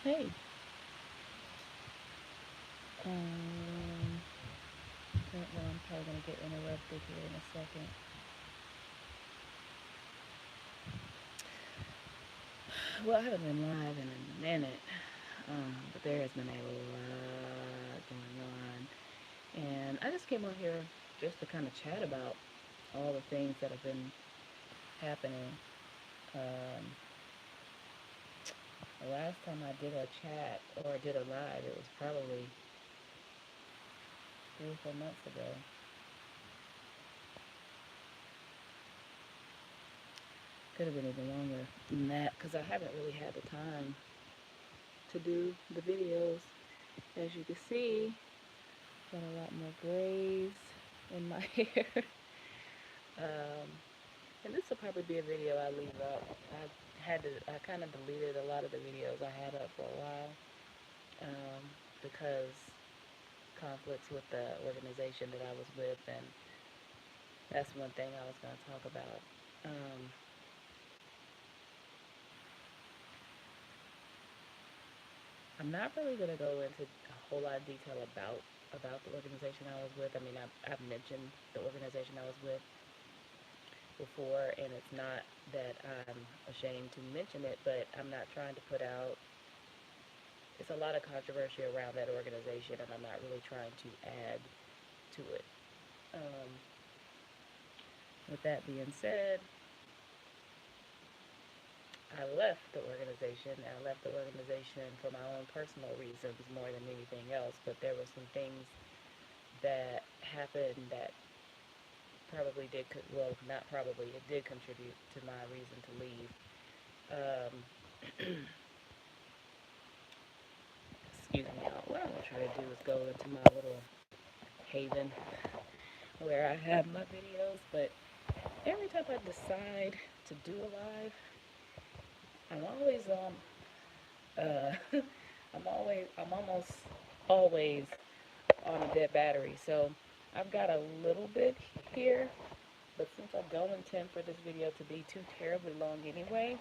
Hey, um, well, I'm probably gonna get interrupted here in a second. Well, I haven't been live in a minute, but there has been a lot going on, and I just came on here just to kind of chat about all the things that have been happening. Um, the last time I did a chat or did a live, it was probably 3 or 4 months ago. Could have been even longer than that because I haven't really had the time to do the videos. As you can see, got a lot more grays in my hair. um, and this will probably be a video I leave up. I kind of deleted a lot of the videos I had up for a while um, because conflicts with the organization that I was with, and that's one thing I was going to talk about. Um, I'm not really going to go into a whole lot of detail about the organization I was with. I mean, I've mentioned the organization I was with before, and it's not that I'm ashamed to mention it, but I'm not trying to put out. It's a lot of controversy around that organization, and I'm not really trying to add to it. Um, with that being said, I left the organization. And I left the organization for my own personal reasons more than anything else, but there were some things that happened that probably did, well, not probably, it did contribute to my reason to leave. Um, excuse me, y'all. What I'm going to try to do is go into my little haven where I have my videos, but every time I decide to do a live, I'm always I'm almost always on a dead battery. So I've got a little bit here, but since I don't intend for this video to be too terribly long anyway,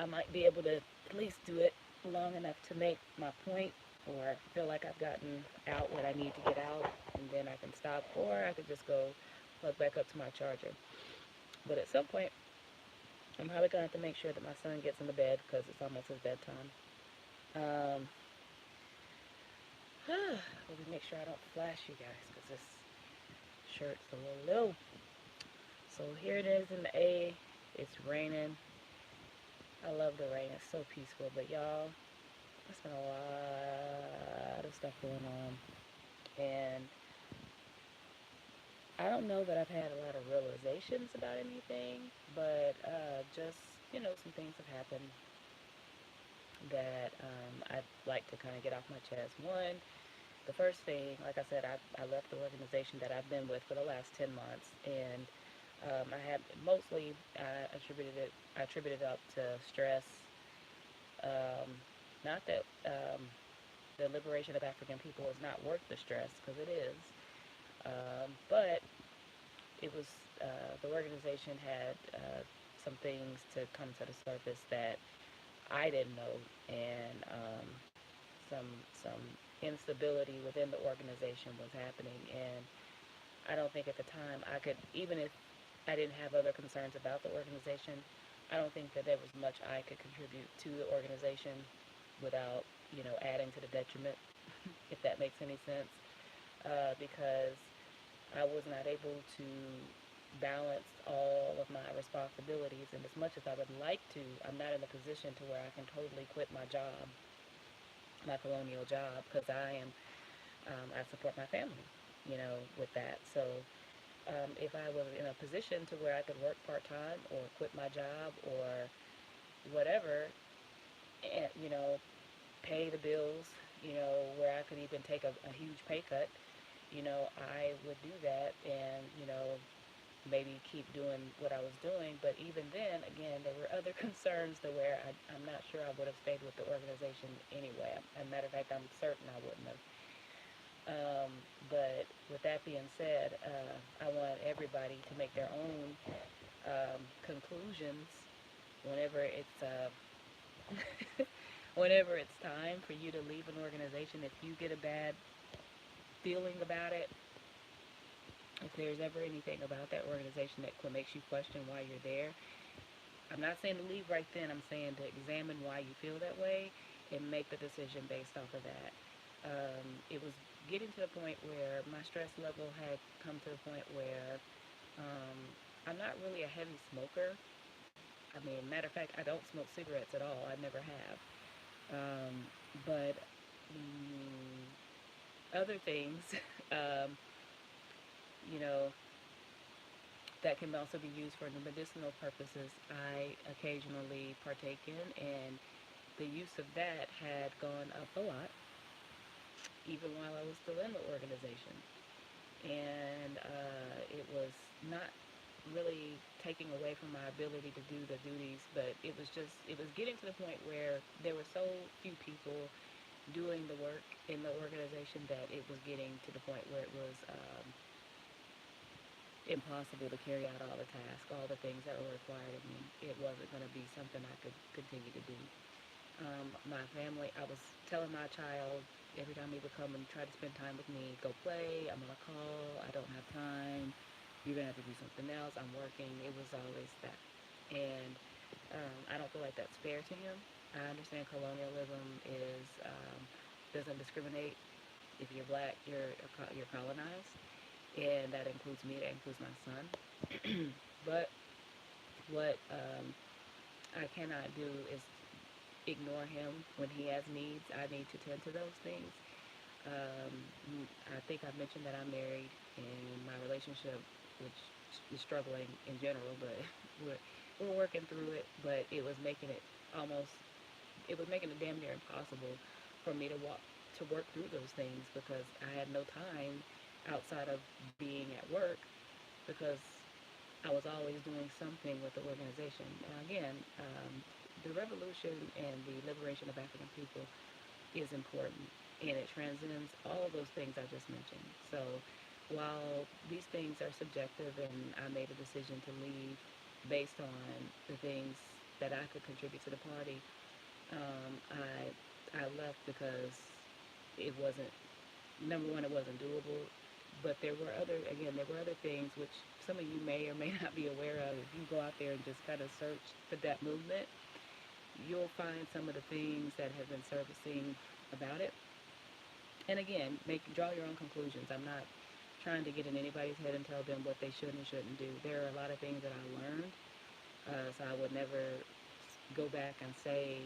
I might be able to at least do it long enough to make my point or feel like I've gotten out what I need to get out, and then I can stop, or I could just go plug back up to my charger. But at some point, I'm probably going to have to make sure that my son gets into bed because it's almost his bedtime. Um, let me make sure I don't flash you guys because this shirt's a little low. So here it is in the A. It's raining. I love the rain. It's so peaceful. But y'all, there's been a lot of stuff going on. And I don't know that I've had a lot of realizations about anything, but just, some things have happened that I'd like to kind of get off my chest. One, the first thing, like I said, I left the organization that I've been with for the last 10 months, and I had mostly I attributed it up to stress. Um, not that the liberation of African people is not worth the stress, because it is, but it was the organization had some things to come to the surface that I didn't know, and some some instability within the organization was happening, and I don't think at the time I could, even if I didn't have other concerns about the organization, I don't think that there was much I could contribute to the organization without, adding to the detriment, if that makes any sense, because I was not able to balance all of my responsibilities, and as much as I would like to, I'm not in a position to where I can totally quit my job, my colonial job, because I support my family, with that. So if I was in a position to where I could work part time or quit my job or whatever, and pay the bills, where I could even take a huge pay cut, I would do that, and maybe keep doing what I was doing. But even then, again, there were other concerns to where I'm not sure I would have stayed with the organization anyway. As a matter of fact, I'm certain I wouldn't have. Um, but with that being said, I want everybody to make their own conclusions whenever it's whenever it's time for you to leave an organization, if you get a bad feeling about it, if there's ever anything about that organization that makes you question why you're there, I'm not saying to leave right then. I'm saying to examine why you feel that way and make the decision based off of that. It was getting to the point where my stress level had come to the point where um, I'm not really a heavy smoker. I mean, matter of fact, I don't smoke cigarettes at all. I never have. Um, but other things, um, you know, that can also be used for medicinal purposes, I occasionally partake in, and the use of that had gone up a lot, even while I was still in the organization. And it was not really taking away from my ability to do the duties, but it was getting to the point where there were so few people doing the work in the organization that it was getting to the point where it was impossible to carry out all the tasks, all the things that were required of me. It wasn't going to be something I could continue to do. My family, I was telling my child every time he would come and try to spend time with me, go play, I'm on a call, I don't have time, you're going to have to do something else, I'm working. It was always that. And I don't feel like that's fair to him. I understand colonialism doesn't discriminate. If you're black, you're colonized, and that includes me. That includes my son. But what I cannot do is ignore him when he has needs. I need to tend to those things. Um, I think I mentioned that I'm married, and my relationship, which is struggling in general, but we're working through it. But almost it was making it damn near impossible for me to work through those things because I had no time outside of being at work because I was always doing something with the organization. Now again, the revolution and the liberation of African people is important, and it transcends all of those things I just mentioned. So while these things are subjective and I made a decision to leave based on the things that I could contribute to the party, I left because it wasn't, number one, it wasn't doable. But there were other things which some of you may or may not be aware of. If you go out there and just kind of search for that movement, you'll find some of the things that have been surfacing about it. And again, draw your own conclusions. I'm not trying to get in anybody's head and tell them what they should and shouldn't do. There are a lot of things that I learned, so I would never go back and say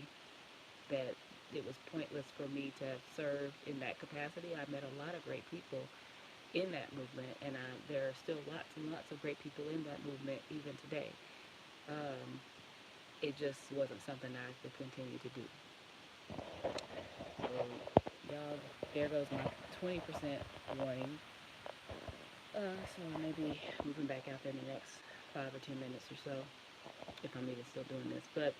that it was pointless for me to have served in that capacity. I met a lot of great people in that movement, and there are still lots and lots of great people in that movement even today. Um, it just wasn't something I could continue to do. So, y'all, there goes my 20% warning. So maybe moving back out there in the next 5 or 10 minutes or so, if I'm even still doing this. But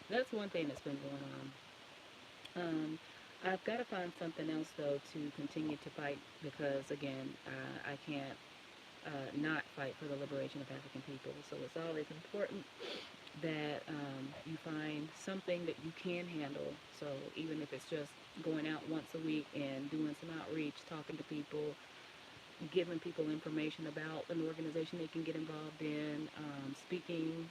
that's one thing that's been going on. I've got to find something else though to continue to fight because again, I can't not fight for the liberation of African people. So it's always important that you find something that you can handle. So even if it's just going out once a week and doing some outreach, talking to people, giving people information about an organization they can get involved in, speaking,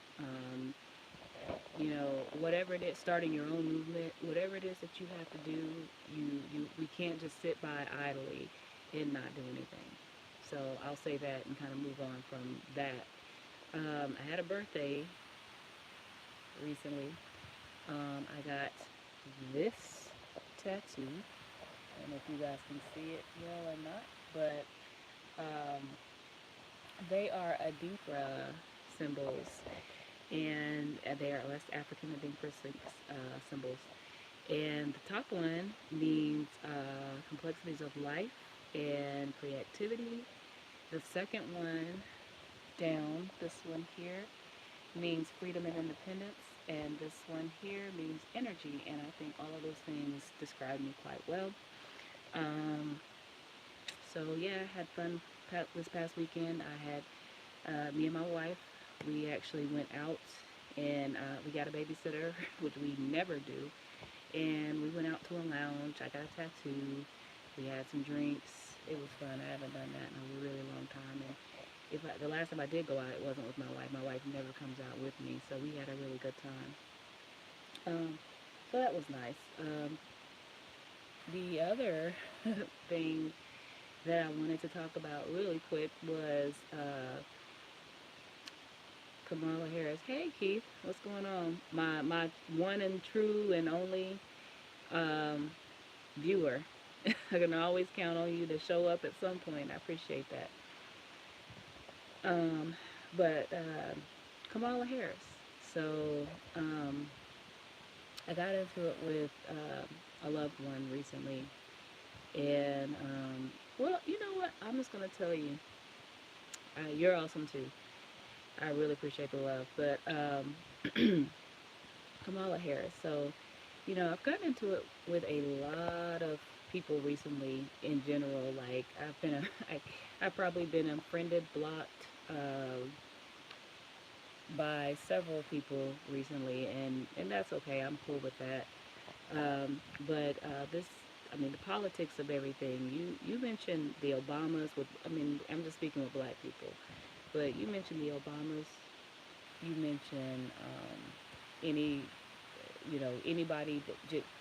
whatever it is, starting your own movement, whatever it is that you have to do, we can't just sit by idly and not do anything. So I'll say that and kind of move on from that. I had a birthday recently. I got this tattoo. I don't know if you guys can see it well or not, but they are Adinkra symbols, and they are West African Adinkra symbols. And the top one means complexities of life and creativity. The second one down, this one here, means freedom and independence. And this one here means energy. And I think all of those things describe me quite well. Um, so yeah, I had fun this past weekend. I had me and my wife. We actually went out and we got a babysitter, which we never do. and we went out to a lounge. I got a tattoo. We had some drinks. It was fun. I haven't done that in a really long time. And the last time I did go out, it wasn't with my wife. My wife never comes out with me, so we had a really good time. So that was nice. The other thing that I wanted to talk about really quick was Kamala Harris. Hey Keith, what's going on? My one and true and only um, viewer. I can always count on you to show up at some point. I appreciate that. Um, but Kamala Harris. So um, I got into it with a loved one recently, and well, you know what? I'm just gonna tell you, you're awesome too. I really appreciate the love, but Kamala Harris. So, I've gotten into it with a lot of people recently in general. Like, I've probably been unfriended, blocked by several people recently, and that's okay. I'm cool with that. I mean, the politics of everything. You mentioned the Obamas with. I mean, I'm just speaking with black people, but you mentioned the Obamas. You mentioned any anybody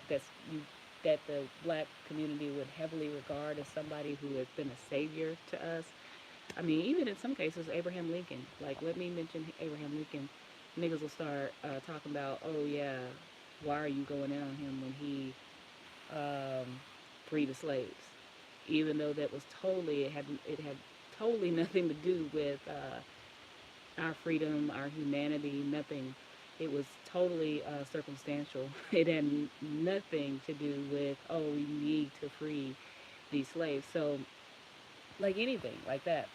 that's you that the black community would heavily regard as somebody who has been a savior to us. I mean, even in some cases, Abraham Lincoln. Like, let me mention Abraham Lincoln. Niggas will start talking about, oh yeah, why are you going in on him when he um, freed the slaves? Even though that was totally it had totally nothing to do with our freedom, our humanity, nothing. It was totally circumstantial. It had nothing to do with, oh, we need to free these slaves. So, like anything like that.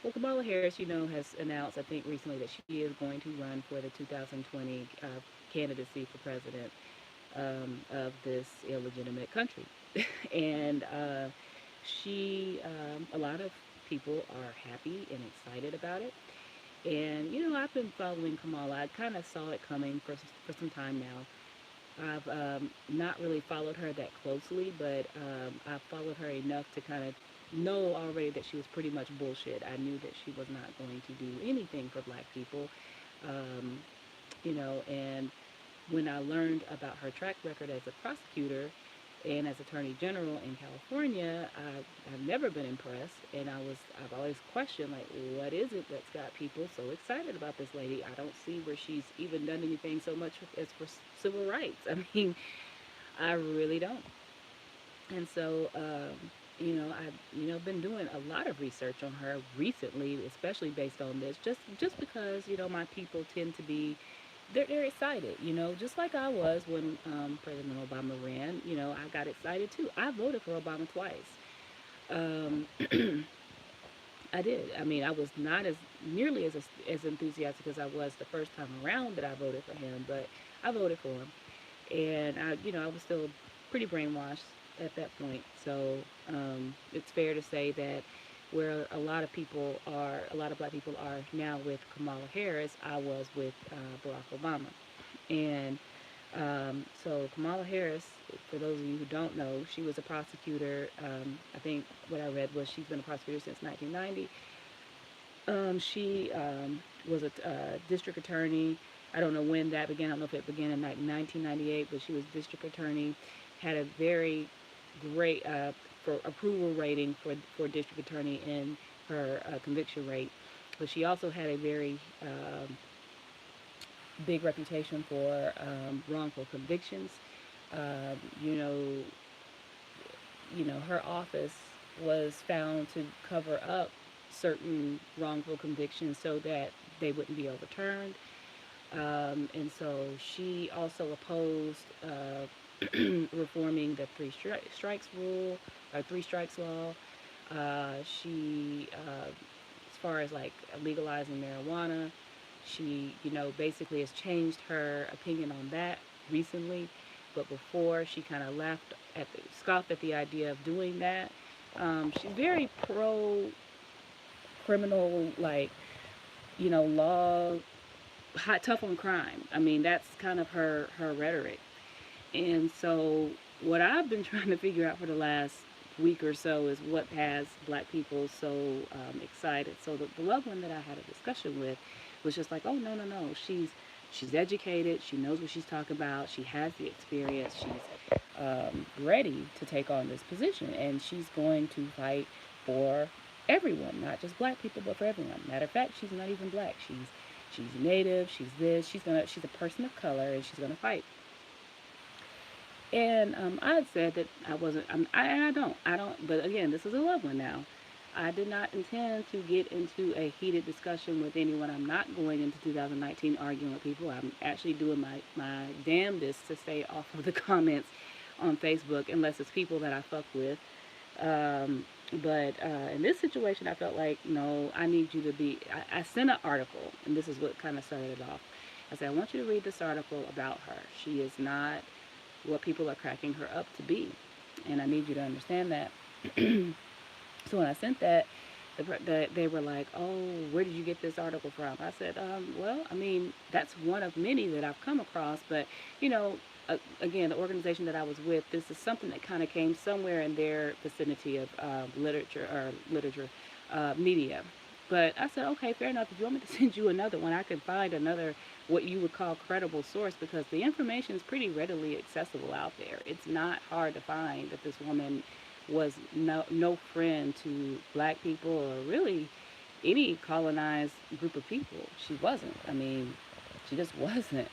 Well, Kamala Harris, has announced, I think recently, that she is going to run for the 2020 candidacy for president of this illegitimate country. And a lot of people are happy and excited about it. And I've been following Kamala. I kind of saw it coming for some time now. I've not really followed her that closely, but I've followed her enough to kind of know already that she was pretty much bullshit. I knew that she was not going to do anything for black people. Um, and when I learned about her track record as a prosecutor and as Attorney General in California, I've never been impressed, and I've always questioned, like, what is it that's got people so excited about this lady? I don't see where she's even done anything so much as for civil rights. I mean, I really don't. And so, I've been doing a lot of research on her recently, especially based on this, just because my people tend to be they're excited, just like I was when President Obama ran. I got excited too. I voted for Obama twice. Um, I did. I mean, I was not as nearly as enthusiastic as I was the first time around that I voted for him, but I voted for him, and I was still pretty brainwashed at that point. So it's fair to say that where a lot of black people are now with Kamala Harris, I was with Barack Obama. And so Kamala Harris, for those of you who don't know, she was a prosecutor. I think what I read was she's been a prosecutor since 1990. She was a district attorney. I don't know when that began. I don't know if it began in like 1998, but she was district attorney. Had a very great for approval rating for district attorney in her conviction rate. But she also had a very big reputation for wrongful convictions. Um, you know, her office was found to cover up certain wrongful convictions so that they wouldn't be overturned. And so she also opposed reforming the strikes rule or three strikes law. As far as like legalizing marijuana, she, basically has changed her opinion on that recently. But before, she kind of scoffed at the idea of doing that. She's very pro criminal, like, law, hot, tough on crime. I mean, that's kind of her rhetoric. And so, what I've been trying to figure out for the last week or so is what has black people so excited. So, the loved one that I had a discussion with was just like, oh, no, no, no. She's educated. She knows what she's talking about. She has the experience. She's ready to take on this position. And she's going to fight for everyone, not just black people, but for everyone. Matter of fact, she's not even black. She's native. She's this. She's a person of color, and she's gonna fight. And I had said that I wasn't, and I don't, but again, this is a loved one now. I did not intend to get into a heated discussion with anyone. I'm not going into 2019 arguing with people. I'm actually doing my damnedest to stay off of the comments on Facebook unless it's people that I fuck with. But in this situation, I felt like, no, I need you to be. I sent an article, and this is what kind of started it off. I said, I want you to read this article about her. She is not what people are cracking her up to be. And I need you to understand that. So when I sent that, they were like, oh, where did you get this article from? I said, well, I mean, that's one of many that I've come across. But, you know, again, the organization that I was with, this is something that kind of came somewhere in their vicinity of literature, media. But I said, okay, fair enough. If you want me to send you another one, I can find another what you would call credible source because the information is pretty readily accessible out there. It's not hard to find that this woman was no friend to black people or really any colonized group of people. She wasn't. I mean, she just wasn't.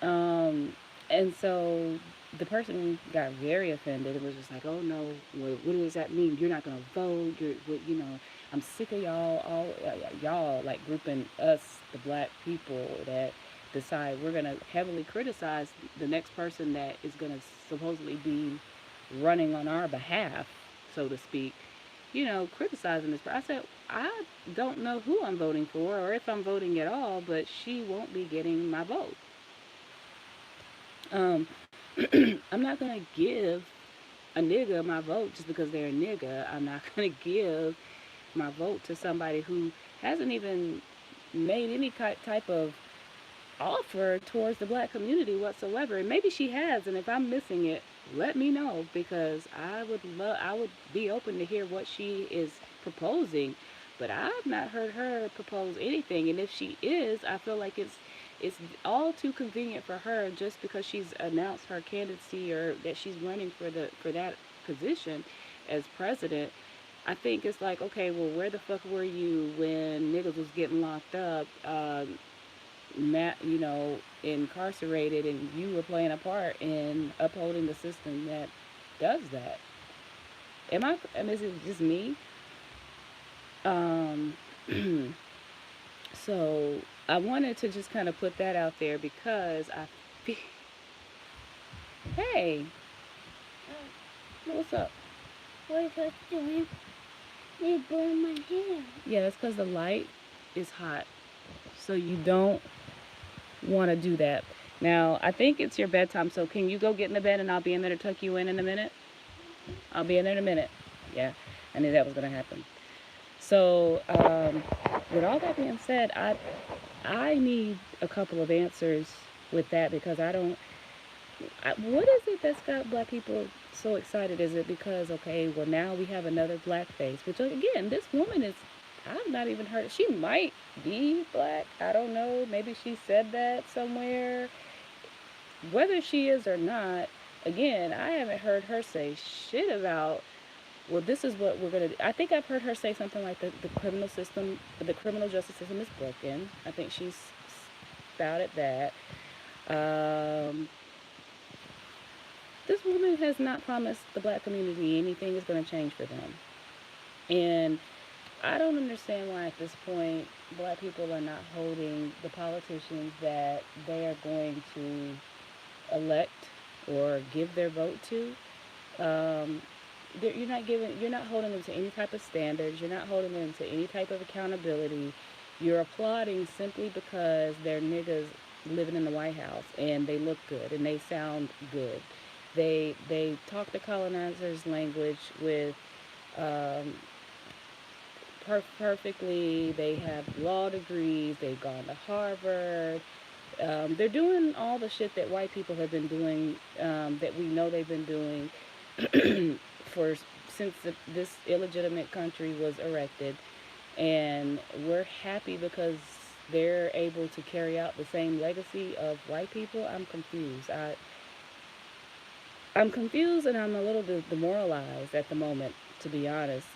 Um, and so the person got very offended. It was just like, oh no, what does that mean? You're not gonna vote. You know, I'm sick of y'all like grouping us, the black people, that decide we're gonna heavily criticize the next person that is gonna supposedly be running on our behalf, so to speak. You know, criticizing this. I said, I don't know who I'm voting for or if I'm voting at all, but she won't be getting my vote. Um, I'm not gonna give a nigga my vote just because they're a nigga. I'm not gonna give my vote to somebody who hasn't even made any type of offer towards the black community whatsoever. And maybe she has, and if I'm missing it, let me know because I would be open to hear what she is proposing. But I've not heard her propose anything, and if she is, I feel like it's all too convenient for her just because she's announced her candidacy or that she's running for that position as president. I think it's like, okay, well, where the fuck were you when niggas was getting locked up, you know, incarcerated, and you were playing a part in upholding the system that does that? Is it just me? Um, so I wanted to just kind of put that out there because feel, hey, what's up? What is that doing? They burn my hair. Yeah, that's because the light is hot. So you don't want to do that. Now, I think it's your bedtime, so can you go get in the bed and I'll be in there to tuck you in a minute? I'll be in there in a minute. Yeah, I knew that was going to happen. So, with all that being said, I need a couple of answers with that because I don't. What is it that's got black people so excited? Is it because okay, well now we have another black face, which again, this woman is. I've not even heard. She might be black. I don't know. Maybe she said that somewhere. Whether she is or not, again, I haven't heard her say shit about well, this is what we're gonna do. I think I've heard her say something like the criminal system, the criminal justice system is broken. I think she's spouted that. Um, this woman has not promised the black community anything is going to change for them, and I don't understand why at this point black people are not holding the politicians that they are going to elect or give their vote to. Um, you're not holding them to any type of standards. You're not holding them to any type of accountability. You're applauding simply because they're niggas living in the White House and they look good and they sound good. They talk the colonizers' language with um, perfectly. They have law degrees. They've gone to Harvard. they're doing all the shit that white people have been doing, that we know they've been doing for since this illegitimate country was erected, and we're happy because they're able to carry out the same legacy of white people. I'm confused. I'm confused and I'm a little demoralized at the moment, to be honest.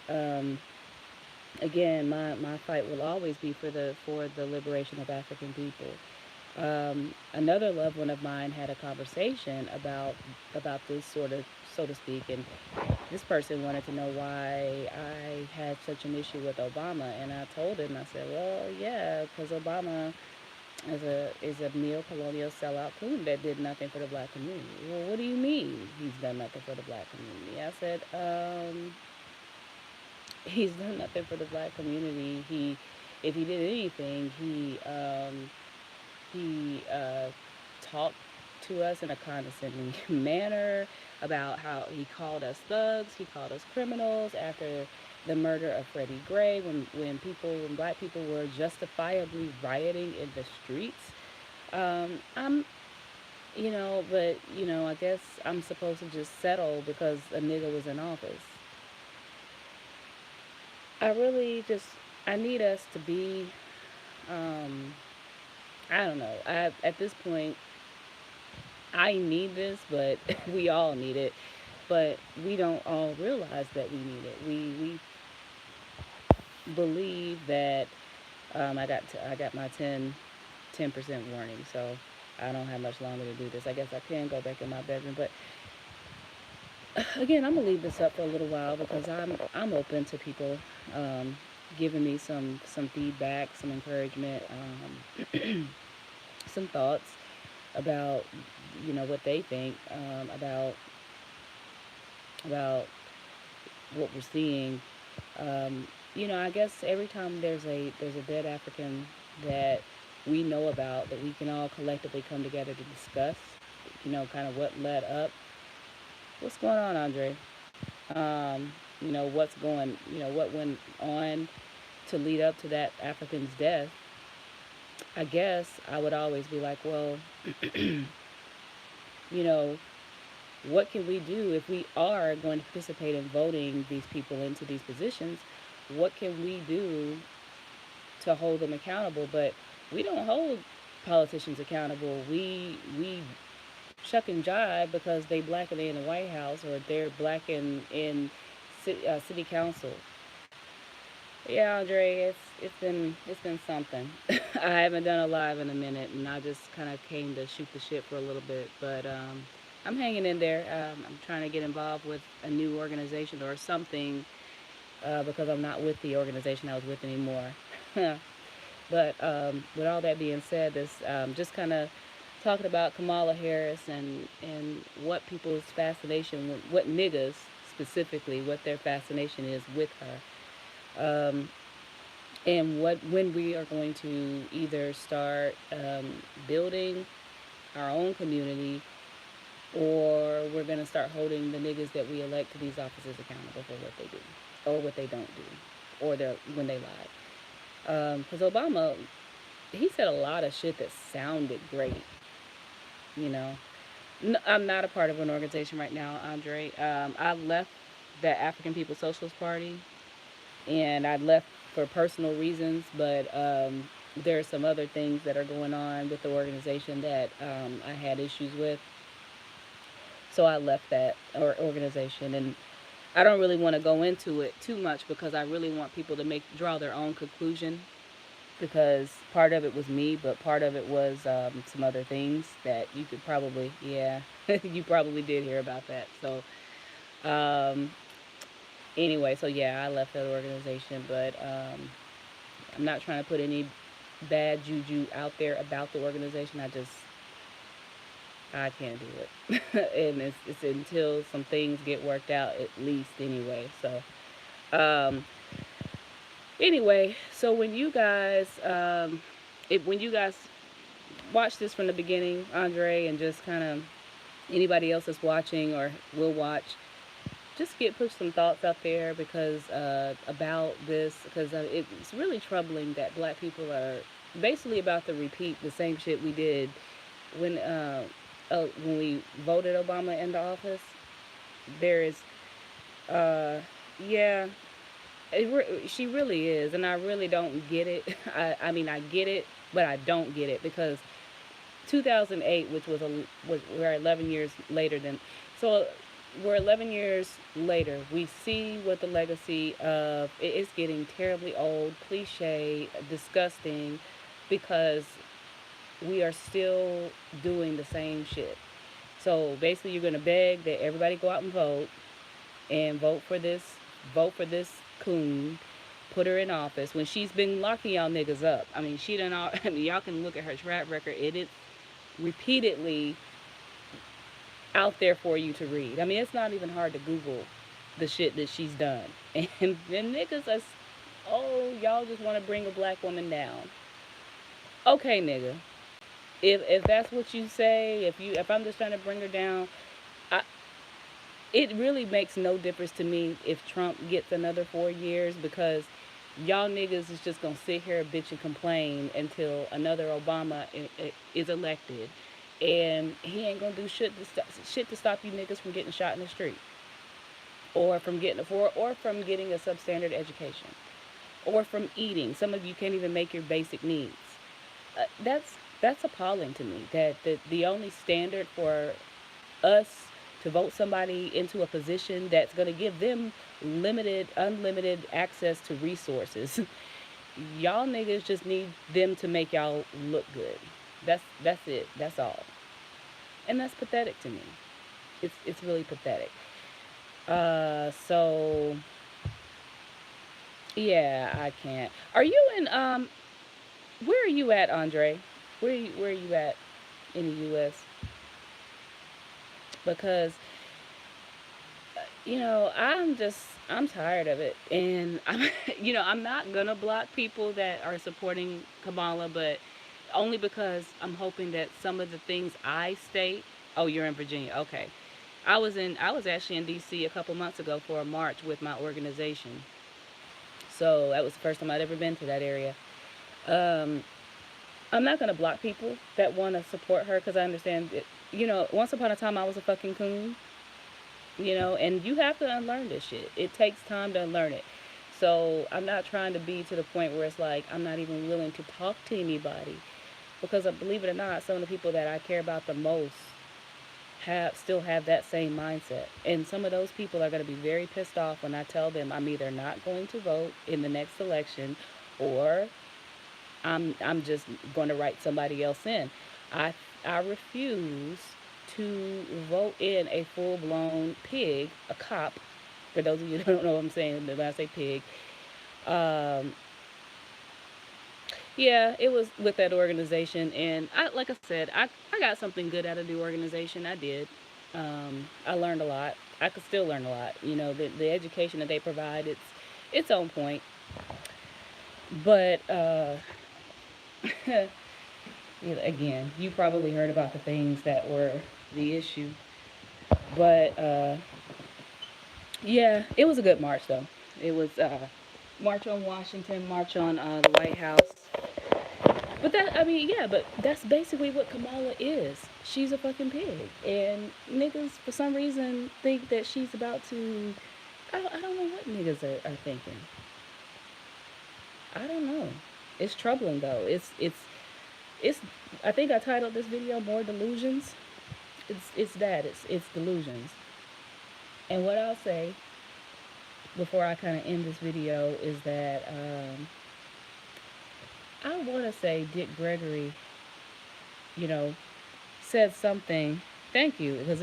Again, my fight will always be for the liberation of African people. Another loved one of mine had a conversation about this sort of, so to speak, and this person wanted to know why I had such an issue with Obama, and I told him, I said, well, yeah, because Obama is a neo-colonial sellout coon that did nothing for the black community. Well, what do you mean he's done nothing for the black community? I said, he's done nothing for the black community. If he did anything, he talked to us in a condescending manner about how he called us thugs, he called us criminals after the murder of Freddie Gray, when black people were justifiably rioting in the streets. I'm but I guess I'm supposed to just settle because a nigga was in office. I really just I need us to be um I don't know. At this point I need this, but we all need it. But we don't all realize that we need it. We believe that I got my 10% warning, so I don't have much longer to do this. I guess I can go back in my bedroom, but again, I'm gonna leave this up for a little while because I'm open to people um, giving me some feedback, some encouragement, some thoughts about what they think about what we're seeing. I guess every time there's a dead African that we know about that we can all collectively come together to discuss, kind of what led up. What's going on, Andre? What went on to lead up to that African's death. I guess I would always be like, well, you know, what can we do if we are going to participate in voting these people into these positions? What can we do to hold them accountable? But we don't hold politicians accountable. We shuck and jive because they black and they in the White House or they're black in city council. Yeah, Andre, it's been something. I haven't done a live in a minute, and I just kind of came to shoot the shit for a little bit, but I'm hanging in there. I'm trying to get involved with a new organization or something because I'm not with the organization I was with anymore. But with all that being said, this just kind of talking about Kamala Harris and what people's fascination, what niggas specifically, what their fascination is with her. Um, and what when we are going to either start building our own community or we're going to start holding the niggas that we elect to these offices accountable for what they do or what they don't do or when they lie. Because Obama, he said a lot of shit that sounded great, you know. I'm not a part of an organization right now, Andre. I left the African People's Socialist Party and I left for personal reasons, but there are some other things that are going on with the organization that I had issues with. So I left that organization, and I don't really want to go into it too much because I really want people to draw their own conclusion. Because part of it was me, but part of it was some other things that you could probably, yeah, you probably did hear about that. So um, anyway, so yeah, I left that organization, but I'm not trying to put any bad juju out there about the organization. I can't do it, and it's until some things get worked out, at least anyway. So um, anyway, so when you guys watch this from the beginning, Andre, and just kind of anybody else that's watching or will watch, just put some thoughts out there because about this because it's really troubling that black people are basically about to repeat the same shit we did when when we voted Obama into office. There is yeah, she really is, and I really don't get it. I mean, I get it, but I don't get it because 2008, which was we're 11 years later than, so we're 11 years later. We see what the legacy of it is getting terribly old, cliche, disgusting, because we are still doing the same shit. So basically, you're gonna beg that everybody go out and vote for this coon, put her in office when she's been locking y'all niggas up. I mean, she done all. I mean, y'all can look at her track record. It is repeatedly out there for you to read. I mean, it's not even hard to Google the shit that she's done. And then niggas are, oh, y'all just want to bring a black woman down. Okay, nigga. If that's what you say, if I'm just trying to bring her down, I, it really makes no difference to me if Trump gets another 4 years because y'all niggas is just gonna sit here, bitch, and complain until another Obama is elected, and he ain't gonna do shit to stop you niggas from getting shot in the street, or from getting a substandard education, or from eating. Some of you can't even make your basic needs. That's appalling to me. That the only standard for us to vote somebody into a position that's going to give them unlimited access to resources. Y'all niggas just need them to make y'all look good. That's it. That's all. And that's pathetic to me. It's really pathetic. So yeah, I can't. Are you in where are you at, Andre? Where are you at in the US? Because I'm tired of it, and I'm I'm not gonna block people that are supporting Kamala, but only because I'm hoping that some of the things I state. Oh, you're in Virginia, okay. I was actually in DC a couple months ago for a march with my organization, so that was the first time I'd ever been to that area. Um, I'm not gonna block people that want to support her because I understand it. Once upon a time I was a fucking coon, and you have to unlearn this shit. It takes time to unlearn it. So I'm not trying to be to the point where it's like I'm not even willing to talk to anybody because believe it or not, some of the people that I care about the most have that same mindset. And some of those people are going to be very pissed off when I tell them I'm either not going to vote in the next election or I'm just going to write somebody else in. I I refuse to vote in a full blown pig, a cop. For those of you that don't know what I'm saying, when I say pig, um, yeah, it was with that organization, and like I said, I got something good out of the organization. I did. I learned a lot. I could still learn a lot. The education that they provide, it's on point. But again, you probably heard about the things that were the issue. But yeah, it was a good march though. It was march on Washington, march on the White House. But I mean, yeah, but that's basically what Kamala is. She's a fucking pig, and niggas for some reason think that she's about to. I don't know what niggas are thinking. I don't know. It's troubling though. It's. I think I titled this video "More Delusions." It's that. It's delusions. And what I'll say before I kind of end this video is that I want to say Dick Gregory, you know, said something. Thank you, because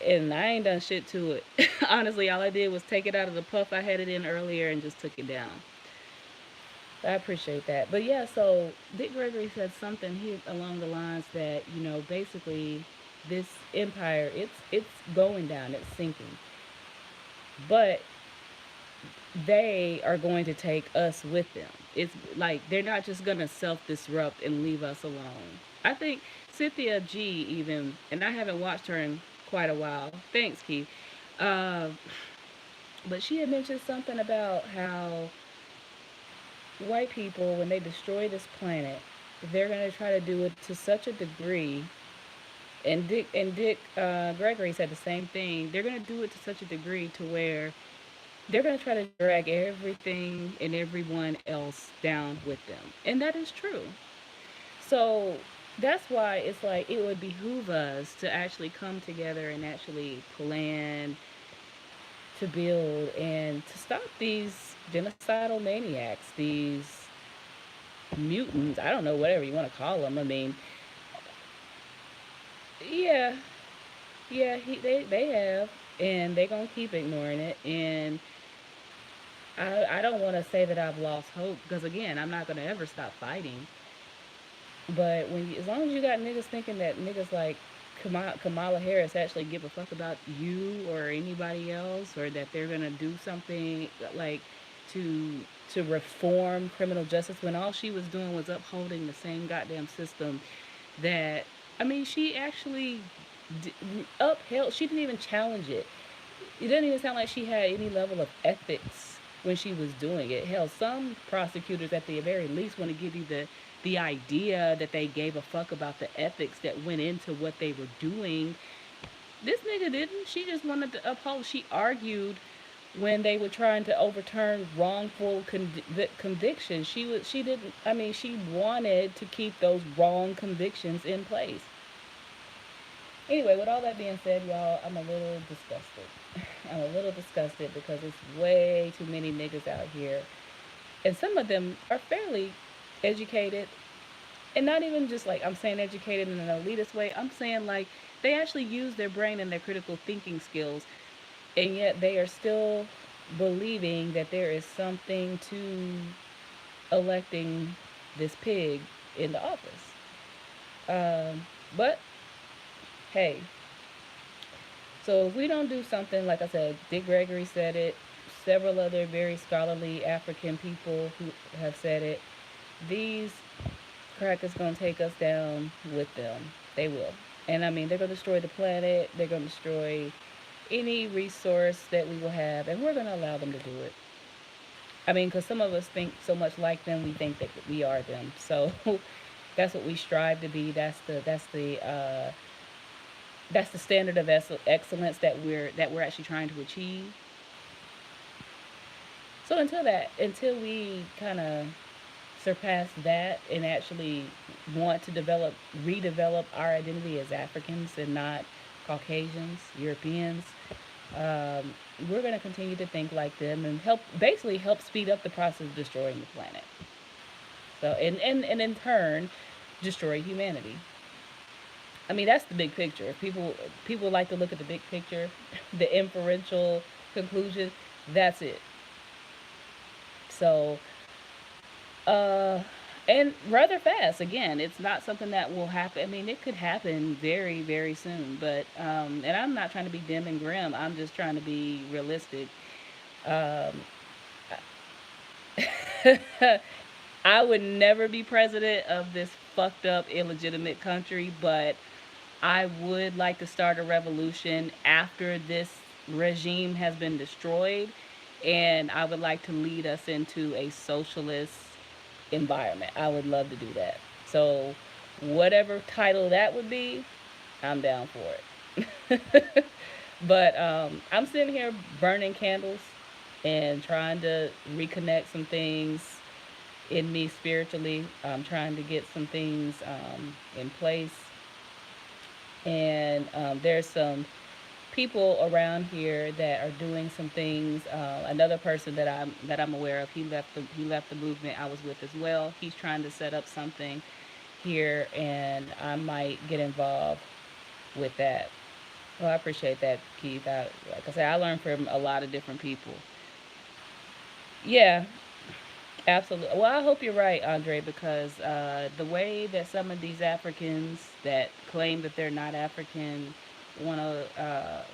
and I ain't done shit to it. Honestly, all I did was take it out of the puff I had it in earlier and just took it down. I appreciate that. But yeah, so Dick Gregory said something here along the lines that basically this empire it's going down, it's sinking, but they are going to take us with them. It's like they're not just gonna self disrupt and leave us alone. I think Cynthia G even, and I haven't watched her in quite a while. Thanks, Keith. Uh, but she had mentioned something about how white people, when they destroy this planet, they're gonna try to do it to such a degree, and Dick Gregory said the same thing. They're gonna do it to such a degree to where they're gonna try to drag everything and everyone else down with them, and that is true. So that's why it's like it would behoove us to actually come together and actually plan to build and to stop these genocidal maniacs, these mutants. I don't know, whatever you want to call them. I mean, yeah, yeah, they have, and they're gonna keep ignoring it. And I don't want to say that I've lost hope because again, I'm not gonna ever stop fighting. But as long as you got niggas thinking that niggas like Kamala Harris actually give a fuck about you or anybody else, or that they're gonna do something like to to reform criminal justice when all she was doing was upholding the same goddamn system that I mean she actually d- upheld. She didn't even challenge it. It doesn't even sound like she had any level of ethics when she was doing it. Hell, some prosecutors at the very least want to give you the idea that they gave a fuck about the ethics that went into what they were doing. This nigga didn't. She just wanted to uphold. She argued when they were trying to overturn wrongful convictions. She didn't. I mean, she wanted to keep those wrong convictions in place. Anyway, with all that being said, y'all, I'm a little disgusted. I'm a little disgusted because it's way too many niggas out here. And some of them are fairly educated. And not even just like I'm saying educated in an elitist way. I'm saying like they actually use their brain and their critical thinking skills. And yet they are still believing that there is something to electing this pig in the office. But hey, so if we don't do something, like I said, Dick Gregory said it, several other very scholarly African people who have said it, these crackers gonna take us down with them. They will. And I mean, they're gonna destroy the planet. They're gonna destroy any resource that we will have, and we're gonna allow them to do it. I mean, because some of us think so much like them, we think that we are them. So that's what we strive to be. That's the standard of excellence that we're actually trying to achieve. So until we kind of surpass that and actually want to redevelop our identity as Africans and not Caucasians, Europeans, we're going to continue to think like them and basically help speed up the process of destroying the planet. So and in turn, destroy humanity. I mean, that's the big picture. If people like to look at the big picture, the inferential conclusion. That's it. So, uh, and rather fast. Again, it's not something that will happen. I mean, it could happen very, very soon. But and I'm not trying to be dim and grim. I'm just trying to be realistic. Um, I would never be president of this fucked up, illegitimate country, but I would like to start a revolution after this regime has been destroyed, and I would like to lead us into a socialist environment. I would love to do that. So, whatever title that would be, I'm down for it. But I'm sitting here burning candles and trying to reconnect some things in me spiritually. I'm trying to get some things in place, and there's some people around here that are doing some things. Another person that I'm aware of, he left the movement I was with as well. He's trying to set up something here, and I might get involved with that. Well, I appreciate that, Keith. Like I said, I learned from a lot of different people. Yeah, absolutely. Well, I hope you're right, Andre, because the way that some of these Africans that claim that they're not African want to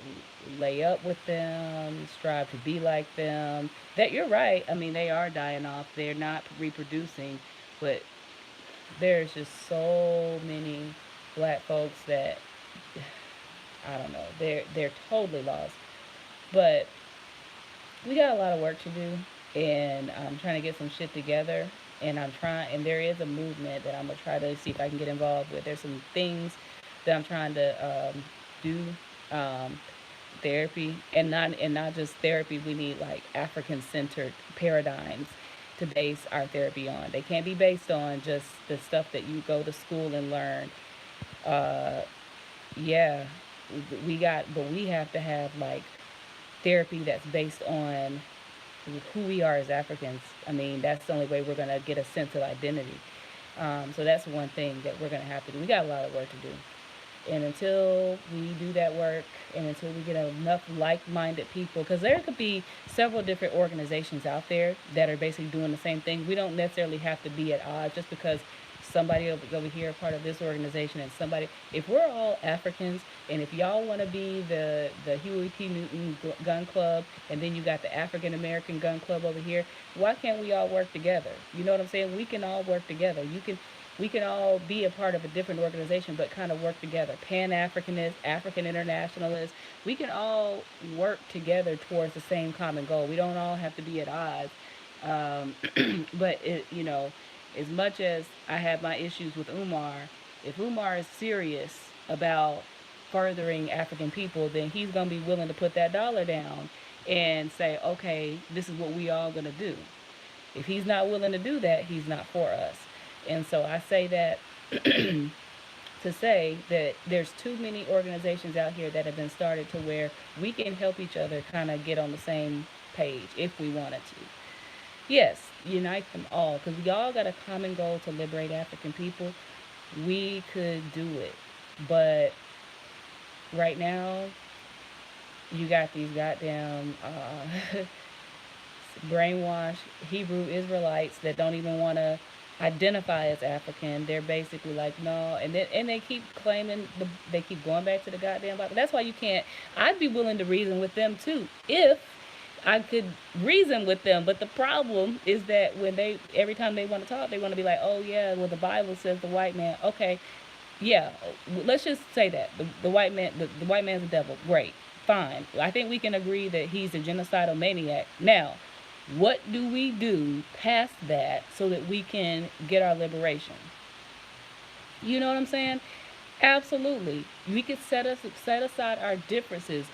lay up with them, strive to be like them, that you're right. I mean, they are dying off. They're not reproducing, but there's just so many black folks that I don't know. They're totally lost. But we got a lot of work to do, and I'm trying to get some shit together. and I'm trying, and there is a movement that I'm gonna try to see if I can get involved with. There's some things that I'm trying to do, um, therapy, and not just therapy. We need like African centered paradigms to base our therapy on. They can't be based on just the stuff that you go to school and learn. Uh, yeah, but we have to have like therapy that's based on who we are as Africans. I mean, that's the only way we're gonna get a sense of identity. So that's one thing that we're gonna have to do. We got a lot of work to do. And until we do that work, and until we get enough like-minded people, because there could be several different organizations out there that are basically doing the same thing. We don't necessarily have to be at odds just because somebody over here part of this organization and somebody. If we're all Africans, and if y'all want to be the Huey P. Newton Gun Club, and then you got the African American Gun Club over here, why can't we all work together? You know what I'm saying? We can all work together. We can all be a part of a different organization, but kind of work together. Pan Africanists, African internationalists, we can all work together towards the same common goal. We don't all have to be at odds. Um, but as much as I have my issues with Umar, if Umar is serious about furthering African people, then he's gonna be willing to put that dollar down and say, okay, this is what we all gonna do. If he's not willing to do that, he's not for us. And so I say that to say that there's too many organizations out here that have been started to where we can help each other kind of get on the same page if we wanted to. Yes, unite them all because we all got a common goal to liberate African people. We could do it. But right now, you got these goddamn brainwashed Hebrew Israelites that don't even want to identify as African. They're basically like no, and they keep claiming they keep going back to the goddamn Bible. That's why you can't. I'd be willing to reason with them too if I could reason with them. But the problem is that when they every time they want to talk, they want to be like, oh yeah, well the Bible says the white man. Okay, yeah, let's just say that the white man the white man's the devil. Great, fine. I think we can agree that he's a genocidal maniac. Now, what do we do past that so that we can get our liberation? You know what I'm saying? Absolutely. We could set aside our differences,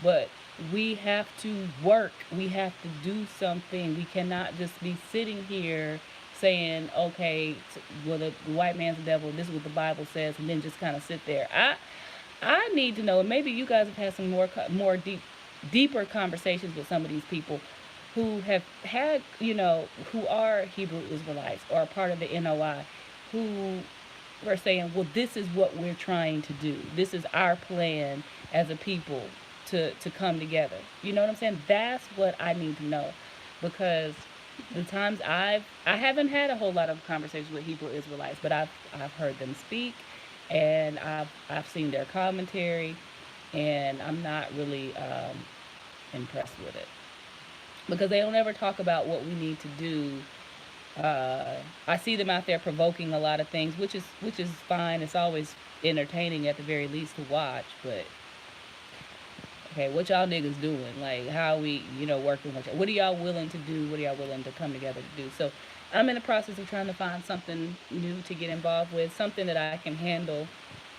but we have to work. We have to do something. We cannot just be sitting here saying, "Okay, well, the white man's the devil. This is what the Bible says," and then just kind of sit there. I need to know. Maybe you guys have had some more deeper conversations with some of these people who have had, who are Hebrew Israelites or part of the NOI, who are saying, well, this is what we're trying to do. This is our plan as a people to come together. You know what I'm saying? That's what I need to know. Because the times I haven't had a whole lot of conversations with Hebrew Israelites, but I've heard them speak and I've seen their commentary and I'm not really impressed with it because they don't ever talk about what we need to do. I see them out there provoking a lot of things, which is fine. It's always entertaining at the very least to watch. But okay, what y'all niggas doing? Like how we, working with y'all? What are y'all willing to do? What are y'all willing to come together to do? So I'm in the process of trying to find something new to get involved with, something that I can handle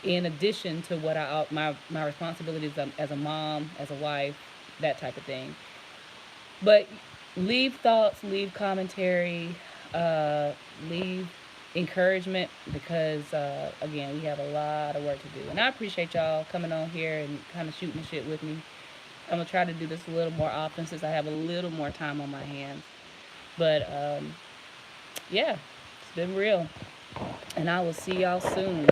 in addition to what my responsibilities as a mom, as a wife, that type of thing. But leave thoughts, leave commentary, leave encouragement because, again, we have a lot of work to do. And I appreciate y'all coming on here and kind of shooting the shit with me. I'm going to try to do this a little more often since I have a little more time on my hands. But, yeah, it's been real. And I will see y'all soon.